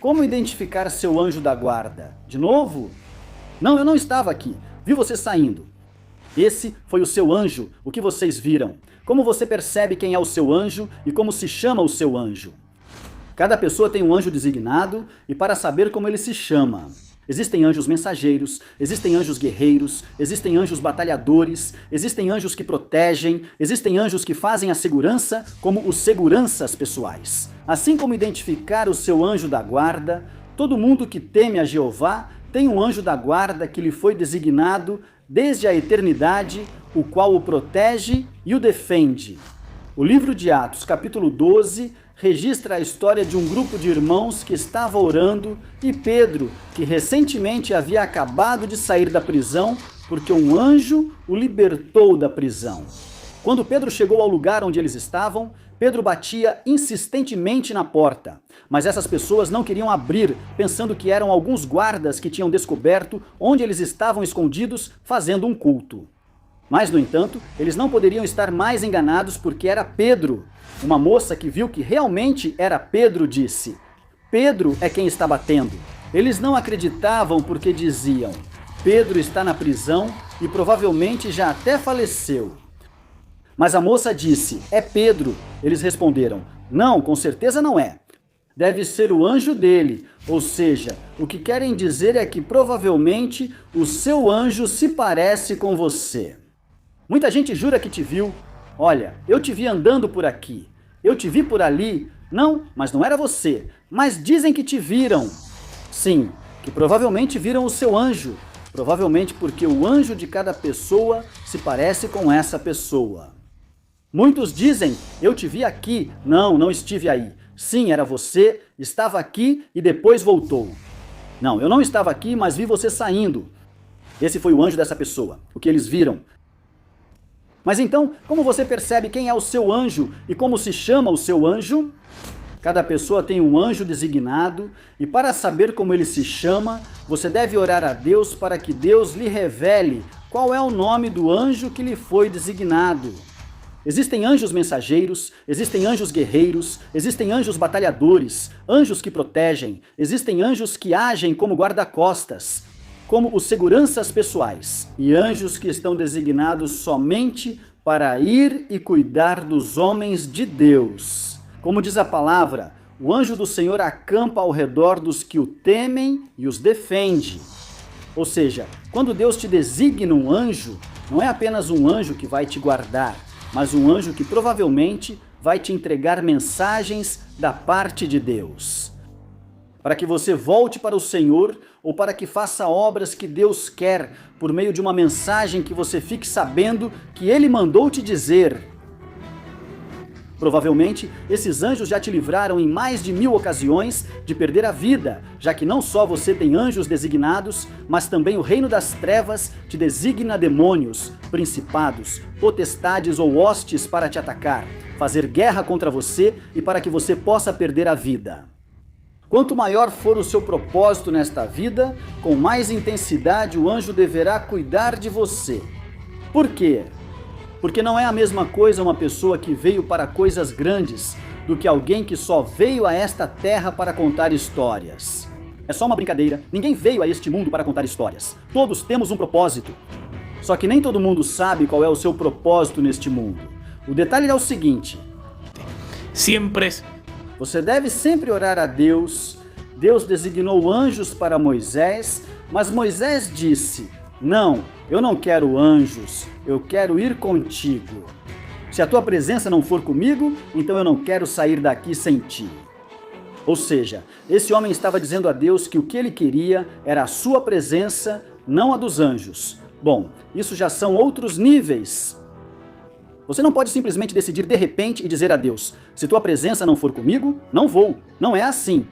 Como identificar seu anjo da guarda? De novo? Não, eu não estava aqui. Vi você saindo. Esse foi o seu anjo, o que vocês viram. Como você percebe quem é o seu anjo e como se chama o seu anjo? Cada pessoa tem um anjo designado e para saber como ele se chama. Existem anjos mensageiros, existem anjos guerreiros, existem anjos batalhadores, existem anjos que protegem, existem anjos que fazem a segurança, como os seguranças pessoais. Assim como identificar o seu anjo da guarda, todo mundo que teme a Jeová tem um anjo da guarda que lhe foi designado desde a eternidade, o qual o protege e o defende. O livro de Atos, capítulo 12, registra a história de um grupo de irmãos que estava orando e Pedro, que recentemente havia acabado de sair da prisão porque um anjo o libertou da prisão. Quando Pedro chegou ao lugar onde eles estavam, Pedro batia insistentemente na porta, mas essas pessoas não queriam abrir, pensando que eram alguns guardas que tinham descoberto onde eles estavam escondidos fazendo um culto. Mas, no entanto, eles não poderiam estar mais enganados porque era Pedro. Uma moça que viu que realmente era Pedro disse: Pedro é quem está batendo. Eles não acreditavam porque diziam: Pedro está na prisão e provavelmente já até faleceu. Mas a moça disse: é Pedro. Eles responderam: não, com certeza não é. Deve ser o anjo dele. Ou seja, o que querem dizer é que provavelmente o seu anjo se parece com você. Muita gente jura que te viu. Olha, eu te vi andando por aqui. Eu te vi por ali. Não, mas não era você. Mas dizem que te viram. Sim, que provavelmente viram o seu anjo. Provavelmente porque o anjo de cada pessoa se parece com essa pessoa. Muitos dizem: eu te vi aqui. Não, não estive aí. Sim, era você, estava aqui e depois voltou. Não, eu não estava aqui, mas vi você saindo. Esse foi o anjo dessa pessoa, o que eles viram. Mas então, como você percebe quem é o seu anjo e como se chama o seu anjo? Cada pessoa tem um anjo designado e para saber como ele se chama, você deve orar a Deus para que Deus lhe revele qual é o nome do anjo que lhe foi designado. Existem anjos mensageiros, existem anjos guerreiros, existem anjos batalhadores, anjos que protegem, existem anjos que agem como guarda-costas, como os seguranças pessoais, e anjos que estão designados somente para ir e cuidar dos homens de Deus. Como diz a palavra, o anjo do Senhor acampa ao redor dos que o temem e os defende. Ou seja, quando Deus te designa um anjo, não é apenas um anjo que vai te guardar, mas um anjo que provavelmente vai te entregar mensagens da parte de Deus. Para que você volte para o Senhor ou para que faça obras que Deus quer por meio de uma mensagem que você fique sabendo que Ele mandou te dizer. Provavelmente, esses anjos já te livraram em mais de 1000 ocasiões de perder a vida, já que não só você tem anjos designados, mas também o reino das trevas te designa demônios, principados, potestades ou hostes para te atacar, fazer guerra contra você e para que você possa perder a vida. Quanto maior for o seu propósito nesta vida, com mais intensidade o anjo deverá cuidar de você. Por quê? Porque não é a mesma coisa uma pessoa que veio para coisas grandes do que alguém que só veio a esta terra para contar histórias. É só uma brincadeira, ninguém veio a este mundo para contar histórias. Todos temos um propósito. Só que nem todo mundo sabe qual é o seu propósito neste mundo. O detalhe é o seguinte: você deve sempre orar a Deus. Deus designou anjos para Moisés, mas Moisés disse: não, eu não quero anjos, eu quero ir contigo. Se a tua presença não for comigo, então eu não quero sair daqui sem ti. Ou seja, esse homem estava dizendo a Deus que o que ele queria era a sua presença, não a dos anjos. Bom, isso já são outros níveis. Você não pode simplesmente decidir de repente e dizer a Deus: se tua presença não for comigo, não vou. Não é assim.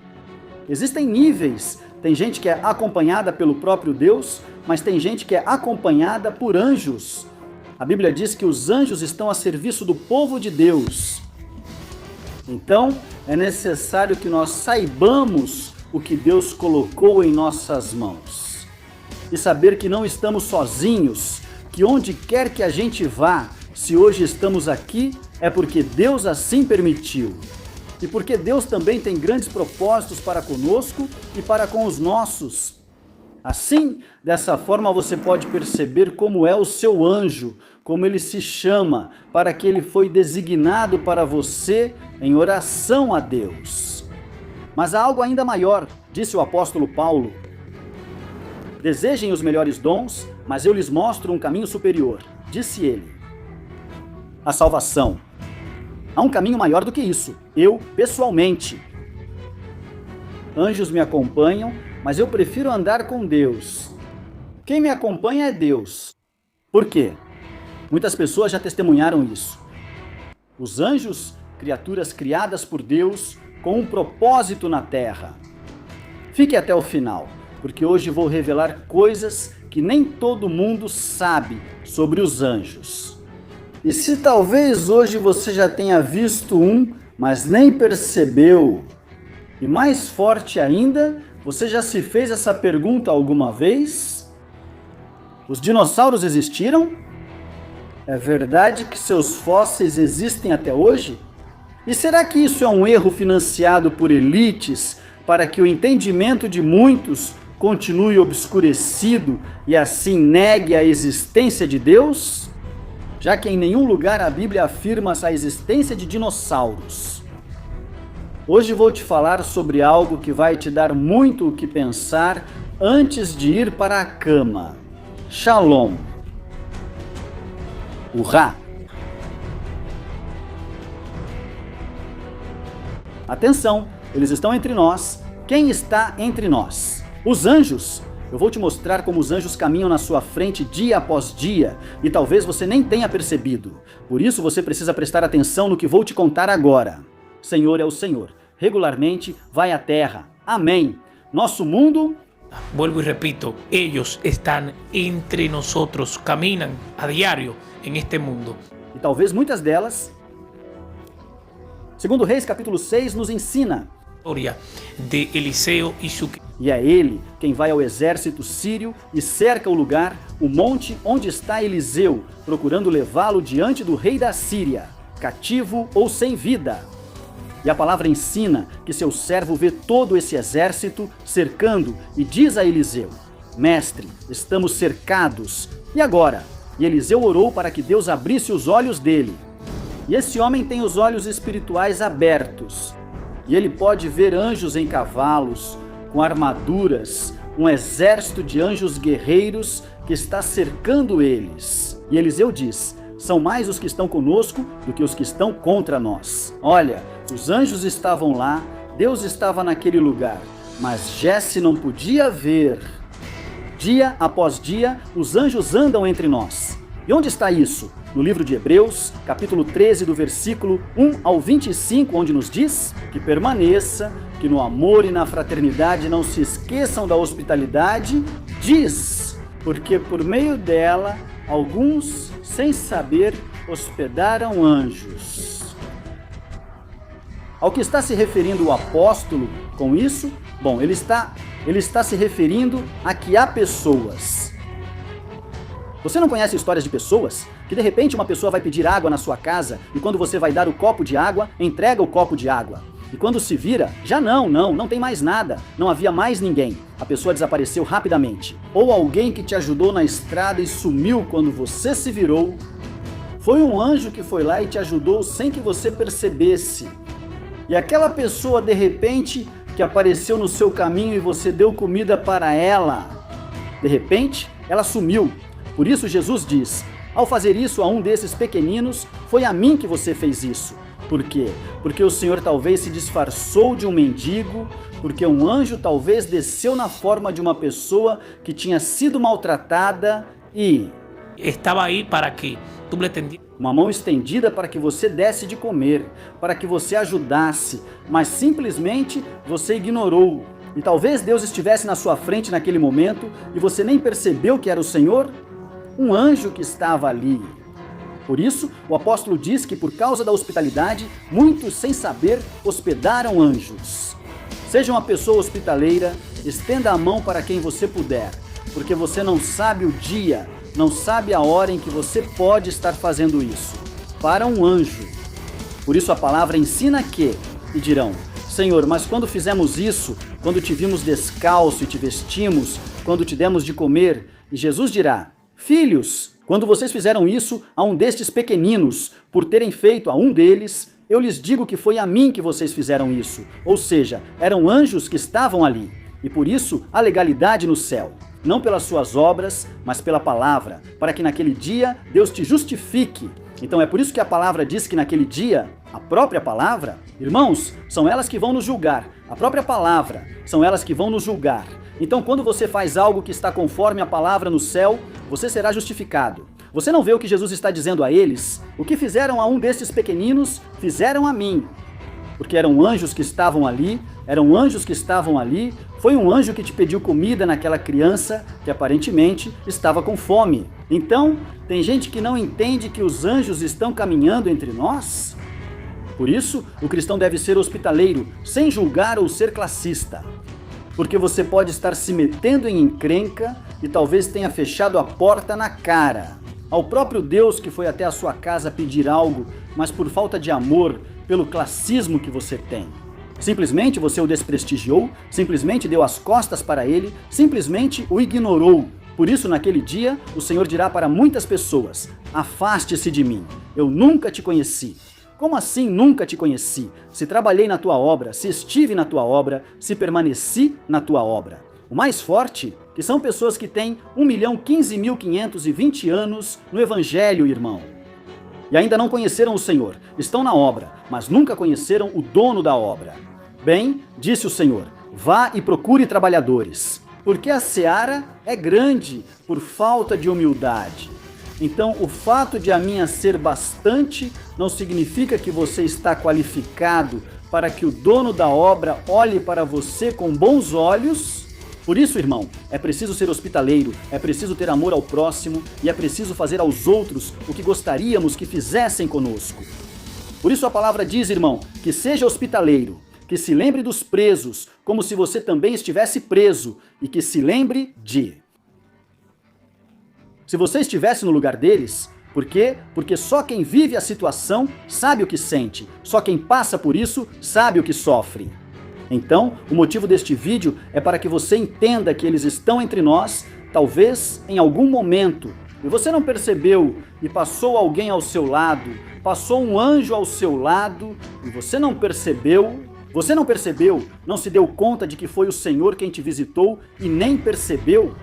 Existem níveis. Tem gente que é acompanhada pelo próprio Deus, mas tem gente que é acompanhada por anjos. A Bíblia diz que os anjos estão a serviço do povo de Deus. Então, é necessário que nós saibamos o que Deus colocou em nossas mãos. E saber que não estamos sozinhos, que onde quer que a gente vá, se hoje estamos aqui, é porque Deus assim permitiu. e porque Deus também tem grandes propósitos para conosco e para com os nossos. Assim, dessa forma você pode perceber como é o seu anjo, como ele se chama, para que ele foi designado para você em oração a Deus. Mas há algo ainda maior, disse o apóstolo Paulo. Desejem os melhores dons, mas eu lhes mostro um caminho superior, disse ele. A salvação. Há um caminho maior do que isso, eu, pessoalmente. Anjos me acompanham, mas eu prefiro andar com Deus. Quem me acompanha é Deus. Por quê? Muitas pessoas já testemunharam isso. Os anjos, criaturas criadas por Deus com um propósito na terra. Fique até o final, porque hoje vou revelar coisas que nem todo mundo sabe sobre os anjos. E se talvez hoje você já tenha visto um, mas nem percebeu, e mais forte ainda, você já se fez essa pergunta alguma vez? Os dinossauros existiram? É verdade que seus fósseis existem até hoje? E será que isso é um erro financiado por elites para que o entendimento de muitos continue obscurecido e assim negue a existência de Deus? Já que em nenhum lugar a Bíblia afirma a existência de dinossauros. Hoje vou te falar sobre algo que vai te dar muito o que pensar antes de ir para a cama. Shalom. Urrá! Atenção, eles estão entre nós. Quem está entre nós? Os anjos. Eu vou te mostrar como os anjos caminham na sua frente dia após dia, e talvez você nem tenha percebido. Por isso você precisa prestar atenção no que vou te contar agora. Senhor é o Senhor. Regularmente vai à terra. Amém. Nosso mundo... Vuelvo y repito, ellos están entre nosotros, caminan a diario en este mundo. E talvez muitas delas... Segundo Reis, capítulo 6, nos ensina... de Eliseo y su... E é ele quem vai ao exército sírio e cerca o lugar, o monte onde está Eliseu, procurando levá-lo diante do rei da Síria, cativo ou sem vida. E a palavra ensina que seu servo vê todo esse exército cercando e diz a Eliseu: Mestre, estamos cercados. E agora? E Eliseu orou para que Deus abrisse os olhos dele. E esse homem tem os olhos espirituais abertos. E ele pode ver anjos em cavalos, com armaduras, um exército de anjos guerreiros que está cercando eles. E Eliseu diz: são mais os que estão conosco do que os que estão contra nós. Olha, os anjos estavam lá, Deus estava naquele lugar, mas Jesse não podia ver. Dia após dia, os anjos andam entre nós. E onde está isso? No livro de Hebreus, capítulo 13, do versículo 1 ao 25, onde nos diz que permaneça, que no amor e na fraternidade não se esqueçam da hospitalidade, diz, porque por meio dela, alguns, sem saber, hospedaram anjos. Ao que está se referindo o apóstolo com isso? Bom, ele está se referindo a que há pessoas. Você não conhece histórias de pessoas que de repente uma pessoa vai pedir água na sua casa e quando você vai dar o copo de água, entrega o copo de água. E quando se vira, já não tem mais nada, não havia mais ninguém. A pessoa desapareceu rapidamente. Ou alguém que te ajudou na estrada e sumiu quando você se virou. Foi um anjo que foi lá e te ajudou sem que você percebesse. E aquela pessoa de repente que apareceu no seu caminho e você deu comida para ela, de repente ela sumiu. Por isso Jesus diz: ao fazer isso a um desses pequeninos, foi a mim que você fez isso. Por quê? Porque o Senhor talvez se disfarçou de um mendigo, porque um anjo talvez desceu na forma de uma pessoa que tinha sido maltratada e... estava aí para que tu lhe tendieras uma mão estendida para que você desse de comer, para que você ajudasse, mas simplesmente você ignorou. E talvez Deus estivesse na sua frente naquele momento e você nem percebeu que era o Senhor. Um anjo que estava ali. Por isso, o apóstolo diz que por causa da hospitalidade, muitos sem saber hospedaram anjos. Seja uma pessoa hospitaleira, estenda a mão para quem você puder, porque você não sabe o dia, não sabe a hora em que você pode estar fazendo isso. Para um anjo. Por isso a palavra ensina que e dirão: Senhor, mas quando fizemos isso, quando te vimos descalço e te vestimos, quando te demos de comer? E Jesus dirá: Filhos, quando vocês fizeram isso a um destes pequeninos, por terem feito a um deles, eu lhes digo que foi a mim que vocês fizeram isso. Ou seja, eram anjos que estavam ali. E por isso há legalidade no céu. Não pelas suas obras, mas pela palavra, para que naquele dia Deus te justifique. Então é por isso que a palavra diz que naquele dia, a própria palavra, irmãos, são elas que vão nos julgar. A própria palavra, são elas que vão nos julgar. Então quando você faz algo que está conforme a palavra no céu, você será justificado. Você não vê o que Jesus está dizendo a eles? O que fizeram a um desses pequeninos, fizeram a mim. Porque eram anjos que estavam ali, foi um anjo que te pediu comida naquela criança que aparentemente estava com fome. Então, tem gente que não entende que os anjos estão caminhando entre nós? Por isso, o cristão deve ser hospitaleiro, sem julgar ou ser classista. Porque você pode estar se metendo em encrenca e talvez tenha fechado a porta na cara ao próprio Deus que foi até a sua casa pedir algo, mas por falta de amor, pelo classismo que você tem. Simplesmente você o desprestigiou, simplesmente deu as costas para ele, simplesmente o ignorou. Por isso, naquele dia, o Senhor dirá para muitas pessoas: afaste-se de mim, eu nunca te conheci. Como assim nunca te conheci? Se trabalhei na tua obra, se estive na tua obra, se permaneci na tua obra. O mais forte, que são pessoas que têm 1.015.520 anos no Evangelho, irmão. E ainda não conheceram o Senhor, estão na obra, mas nunca conheceram o dono da obra. Bem, disse o Senhor, vá e procure trabalhadores, porque a seara é grande por falta de humildade. Então, o fato de a minha ser bastante não significa que você está qualificado para que o dono da obra olhe para você com bons olhos. Por isso, irmão, é preciso ser hospitaleiro, é preciso ter amor ao próximo e é preciso fazer aos outros o que gostaríamos que fizessem conosco. Por isso a palavra diz, irmão, que seja hospitaleiro, que se lembre dos presos, como se você também estivesse preso, e que se lembre de... Se você estivesse no lugar deles, por quê? Porque só quem vive a situação sabe o que sente, só quem passa por isso sabe o que sofre. Então, o motivo deste vídeo é para que você entenda que eles estão entre nós, talvez em algum momento, e você não percebeu, e passou alguém ao seu lado, passou um anjo ao seu lado, e você não percebeu, não se deu conta de que foi o Senhor quem te visitou e nem percebeu.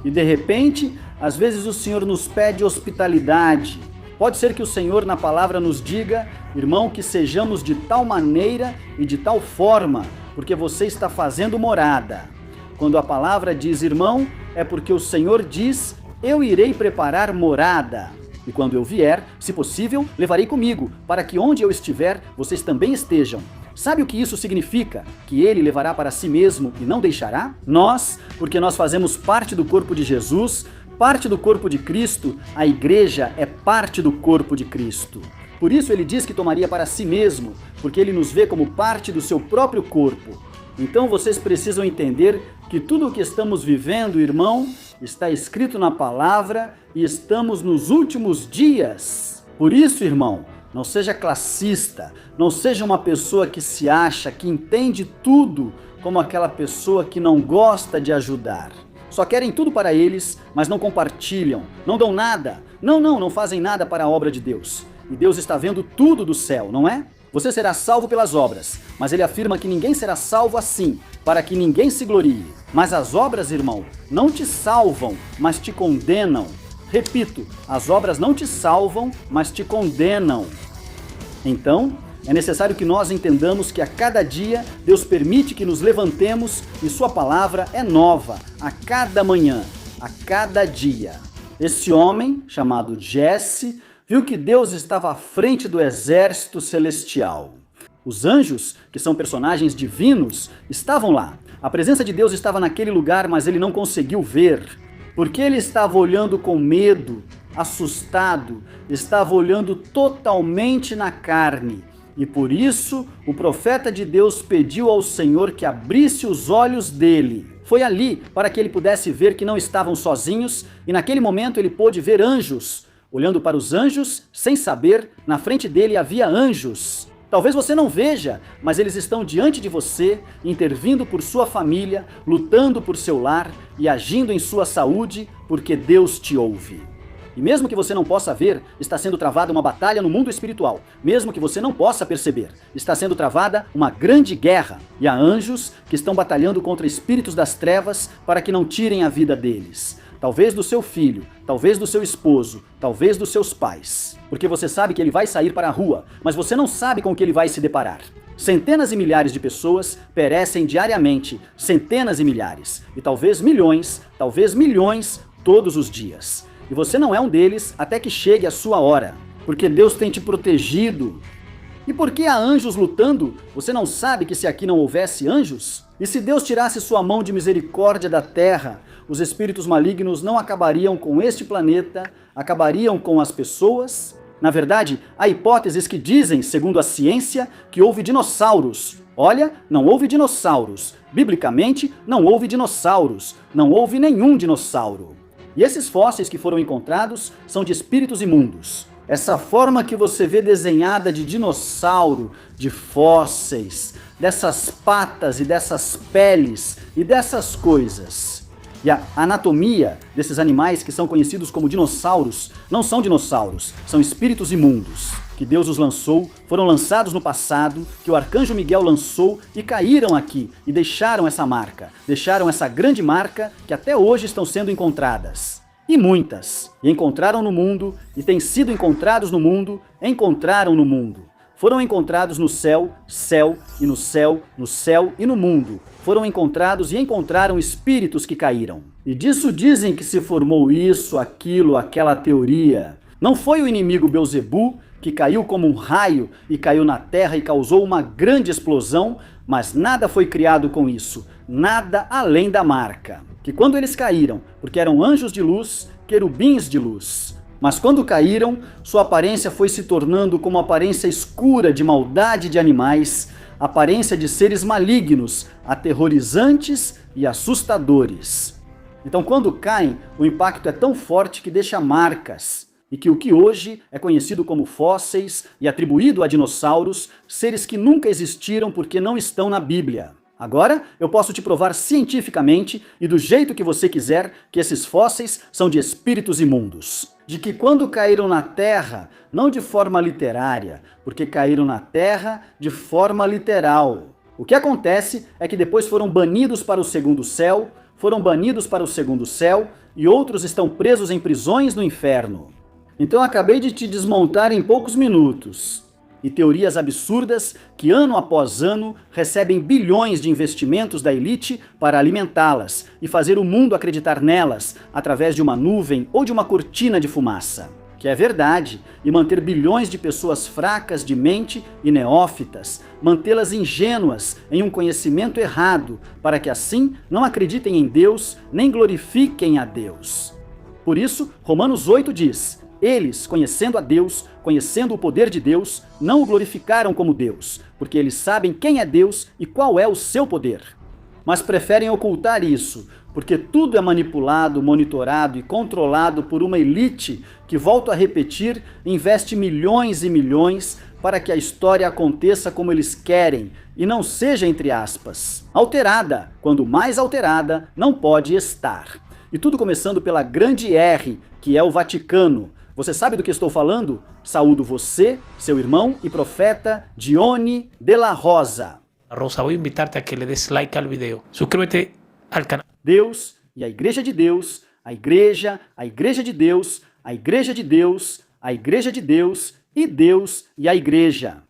E de repente, às vezes o Senhor nos pede hospitalidade. Pode ser que o Senhor na palavra nos diga, irmão, que sejamos de tal maneira e de tal forma, porque você está fazendo morada. Quando a palavra diz irmão, é porque o Senhor diz, eu irei preparar morada. E quando eu vier, se possível, levarei comigo, para que onde eu estiver, vocês também estejam. Sabe o que isso significa? Que ele levará para si mesmo e não deixará? Nós, porque nós fazemos parte do corpo de Jesus, parte do corpo de Cristo, a igreja é parte do corpo de Cristo. Por isso ele diz que tomaria para si mesmo, porque ele nos vê como parte do seu próprio corpo. Então vocês precisam entender que tudo o que estamos vivendo, irmão, está escrito na palavra e estamos nos últimos dias. Por isso, irmão, não seja classista, não seja uma pessoa que se acha, que entende tudo, como aquela pessoa que não gosta de ajudar. Só querem tudo para eles, mas não compartilham, não dão nada. Não fazem nada para a obra de Deus. E Deus está vendo tudo do céu, não é? Você será salvo pelas obras, mas ele afirma que ninguém será salvo assim, para que ninguém se glorie. Mas as obras, irmão, não te salvam, mas te condenam. Repito, as obras não te salvam, mas te condenam. Então, é necessário que nós entendamos que a cada dia Deus permite que nos levantemos e sua palavra é nova, a cada manhã, a cada dia. Esse homem, chamado Jesse, viu que Deus estava à frente do exército celestial. Os anjos, que são personagens divinos, estavam lá. A presença de Deus estava naquele lugar, mas ele não conseguiu ver. Porque ele estava olhando com medo, assustado, estava olhando totalmente na carne. E por isso, o profeta de Deus pediu ao Senhor que abrisse os olhos dele. Foi ali para que ele pudesse ver que não estavam sozinhos, e naquele momento ele pôde ver anjos. Olhando para os anjos, sem saber, na frente dele havia anjos. Talvez você não veja, mas eles estão diante de você, intervindo por sua família, lutando por seu lar e agindo em sua saúde, porque Deus te ouve. E mesmo que você não possa ver, está sendo travada uma batalha no mundo espiritual. Mesmo que você não possa perceber, está sendo travada uma grande guerra. E há anjos que estão batalhando contra espíritos das trevas para que não tirem a vida deles. Talvez do seu filho, talvez do seu esposo, talvez dos seus pais. Porque você sabe que ele vai sair para a rua, mas você não sabe com o que ele vai se deparar. Centenas e milhares de pessoas perecem diariamente, centenas e milhares, e talvez milhões todos os dias. E você não é um deles até que chegue a sua hora, porque Deus tem te protegido. E por que há anjos lutando? Você não sabe que se aqui não houvesse anjos? E se Deus tirasse sua mão de misericórdia da terra, os espíritos malignos não acabariam com este planeta, acabariam com as pessoas? Na verdade, há hipóteses que dizem, segundo a ciência, que houve dinossauros. Olha, não houve dinossauros. Biblicamente, não houve dinossauros. Não houve nenhum dinossauro. E esses fósseis que foram encontrados são de espíritos imundos. Essa forma que você vê desenhada de dinossauro, de fósseis, dessas patas e dessas peles e dessas coisas. E a anatomia desses animais que são conhecidos como dinossauros não são dinossauros, são espíritos imundos, que Deus os lançou, foram lançados no passado, que o arcanjo Miguel lançou e caíram aqui e deixaram essa marca, deixaram essa grande marca que até hoje estão sendo encontradas. E muitas. E encontraram no mundo, e têm sido encontrados no mundo, encontraram no mundo. Foram encontrados no céu, céu, e no céu, no céu e no mundo. Foram encontrados e encontraram espíritos que caíram. E disso dizem que se formou isso, aquilo, aquela teoria. Não foi o inimigo Belzebu que caiu como um raio e caiu na terra e causou uma grande explosão, mas nada foi criado com isso, nada além da marca. Que quando eles caíram, porque eram anjos de luz, querubins de luz, mas quando caíram, sua aparência foi se tornando como aparência escura de maldade de animais, aparência de seres malignos, aterrorizantes e assustadores. Então quando caem, o impacto é tão forte que deixa marcas, e que o que hoje é conhecido como fósseis e atribuído a dinossauros, seres que nunca existiram porque não estão na Bíblia. Agora, eu posso te provar cientificamente e do jeito que você quiser que esses fósseis são de espíritos imundos. De que quando caíram na Terra, não de forma literária, porque caíram na Terra de forma literal. O que acontece é que depois foram banidos para o segundo céu, e outros estão presos em prisões no inferno. Então eu acabei de te desmontar em poucos minutos. E teorias absurdas que ano após ano recebem bilhões de investimentos da elite para alimentá-las e fazer o mundo acreditar nelas através de uma nuvem ou de uma cortina de fumaça. Que é verdade, e manter bilhões de pessoas fracas de mente e neófitas, mantê-las ingênuas em um conhecimento errado, para que assim não acreditem em Deus nem glorifiquem a Deus. Por isso, Romanos 8 diz: eles, conhecendo a Deus, conhecendo o poder de Deus, não o glorificaram como Deus, porque eles sabem quem é Deus e qual é o seu poder. Mas preferem ocultar isso, porque tudo é manipulado, monitorado e controlado por uma elite que, volto a repetir, investe milhões e milhões para que a história aconteça como eles querem e não seja, entre aspas, alterada, quando mais alterada não pode estar. E tudo começando pela grande R, que é o Vaticano. Você sabe do que estou falando? Saúdo você, seu irmão e profeta Dione de la Rosa. Rosa, voy a invitarte a que le des like al video. Suscríbete al canal. Deus e a Igreja de Deus, a Igreja de Deus, a Igreja de Deus, a Igreja de Deus e Deus e a Igreja.